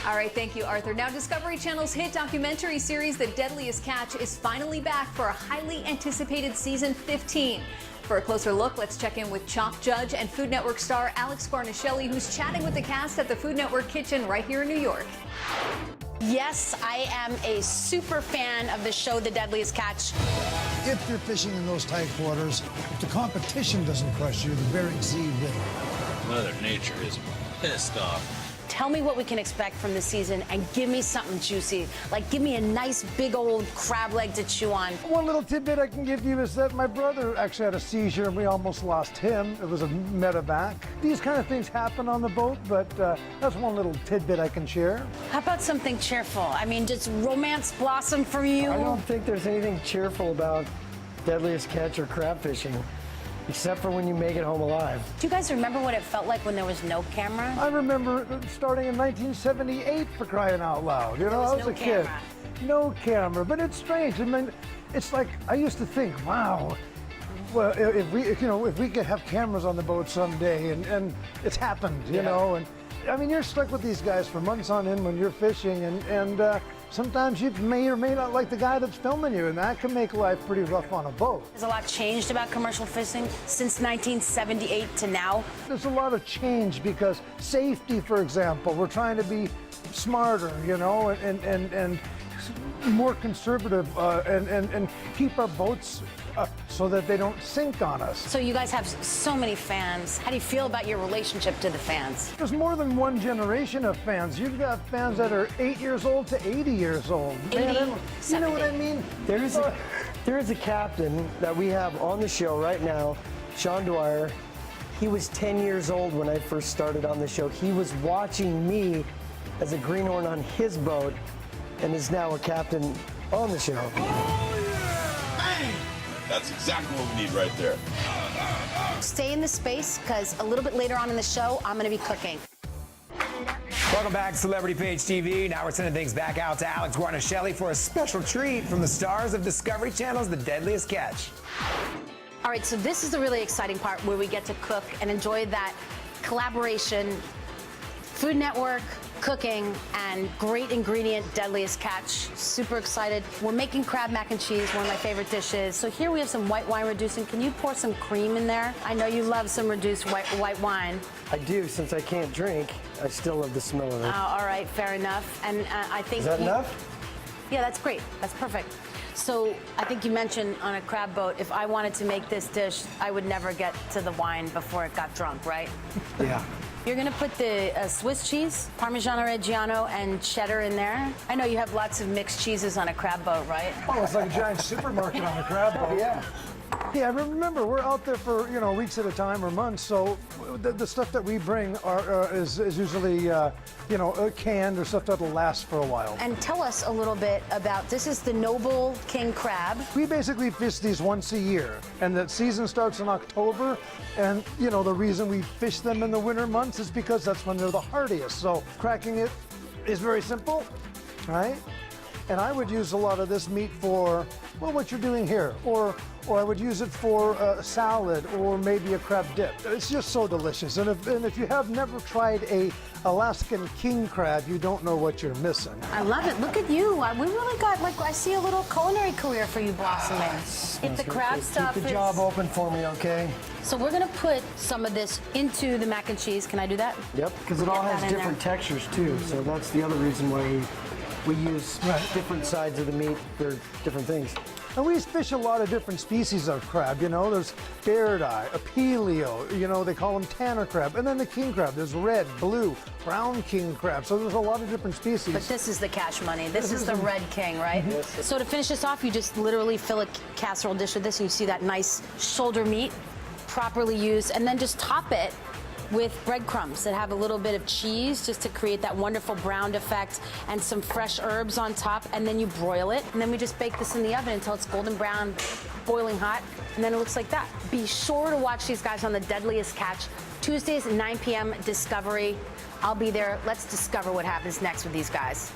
All right, thank you, Arthur. Now, Discovery Channel's hit documentary series, The Deadliest Catch, is finally back for a highly anticipated season 15. For a closer look, let's check in with Chalk Judge and Food Network star Alex Guarnaschelli, who's chatting with the cast at the Food Network kitchen right here in New York. Yes, I am a super fan of the show, The Deadliest Catch. If you're fishing in those tight waters, if the competition doesn't crush you, the Bering Sea will. Mother Nature is pissed off. Tell me what we can expect from this season and give me something juicy. Like, give me a nice big old crab leg to chew on. One little tidbit I can give you is that my brother actually had a seizure and we almost lost him. It was a medevac. These kind of things happen on the boat, but that's one little tidbit I can share. How about something cheerful? I mean, just romance blossom for you? I don't think there's anything cheerful about Deadliest Catch or crab fishing, except for when you make it home alive. Do you guys remember what it felt like when there was no camera? I remember starting in 1978, for crying out loud. You know, I was no a kid. camera. No camera, but it's strange. I mean, it's like I used to think, wow, well, if we could have cameras on the boat someday, and it's happened, you know. And I mean, you're stuck with these guys for months on end when you're fishing, and sometimes you may or may not like the guy that's filming you, and that can make life pretty rough on a boat. Has a lot changed about commercial fishing since 1978 to now? There's a lot of change because safety, for example, we're trying to be smarter, you know, and more conservative, and keep our boats so that they don't sink on us. So you guys have so many fans. How do you feel about your relationship to the fans? There's more than one generation of fans. You've got fans that are 8 years old to 80 years old. 80, Man, you know what I 70. mean? There is a captain that we have on the show right now, Sean Dwyer. He was 10 years old when I first started on the show. He was watching me as a greenhorn on his boat and is now a captain on the show. That's exactly what we need right there. Stay in the space, because a little bit later on in the show, I'm going to be cooking. Welcome back to Celebrity Page TV. Now we're sending things back out to Alex Guarnaschelli for a special treat from the stars of Discovery Channel's The Deadliest Catch. All right, so this is the really exciting part where we get to cook and enjoy that collaboration, Food Network, cooking, and great ingredient, Deadliest Catch. Super excited. We're making crab mac and cheese, one of my favorite dishes. So here we have some white wine reducing. Can you pour some cream in there? I know you love some reduced white wine. I do, since I can't drink, I still love the smell of it. Oh, all right, fair enough. And I think Is that enough? Yeah, that's great. That's perfect. So I think you mentioned on a crab boat, if I wanted to make this dish, I would never get to the wine before it got drunk, right? Yeah. You're gonna put the Swiss cheese, Parmigiano Reggiano, and cheddar in there. I know you have lots of mixed cheeses on a crab boat, right? Oh, it's like a giant supermarket on a crab boat. Yeah. Yeah, remember, we're out there for, weeks at a time or months, so the stuff that we bring is usually, canned or stuff that'll last for a while. And tell us a little bit about, this is the Noble King crab. We basically fish these once a year, and the season starts in October, and, the reason we fish them in the winter months is because that's when they're the hardiest. So cracking it is very simple, right? And I would use a lot of this meat for, well, what you're doing here, or I would use it for a salad or maybe a crab dip. It's just so delicious. And if you have never tried a Alaskan king crab, you don't know what you're missing. I love it. Look at you. We really got, I see a little culinary career for you blossoming. If the crab stuff Keep the job open for me, okay? So we're gonna put some of this into the mac and cheese. Can I do that? Yep, because it all Get has that in different there. textures too, so that's the other reason why we use different sides of the meat for different things. And we fish a lot of different species of crab, There's beard eye, apelio, they call them tanner crab, and then the king crab. There's red, blue, brown king crab. So there's a lot of different species. But this is the cash money. This is the red king, right? So to finish this off, you just literally fill a casserole dish with this, and you see that nice shoulder meat, properly used, and then just top it with breadcrumbs that have a little bit of cheese just to create that wonderful browned effect, and some fresh herbs on top, and then you broil it, and then we just bake this in the oven until it's golden brown, boiling hot, and then it looks like that. Be sure to watch these guys on The Deadliest Catch, Tuesdays at 9 p.m. Discovery. I'll be there. Let's discover what happens next with these guys.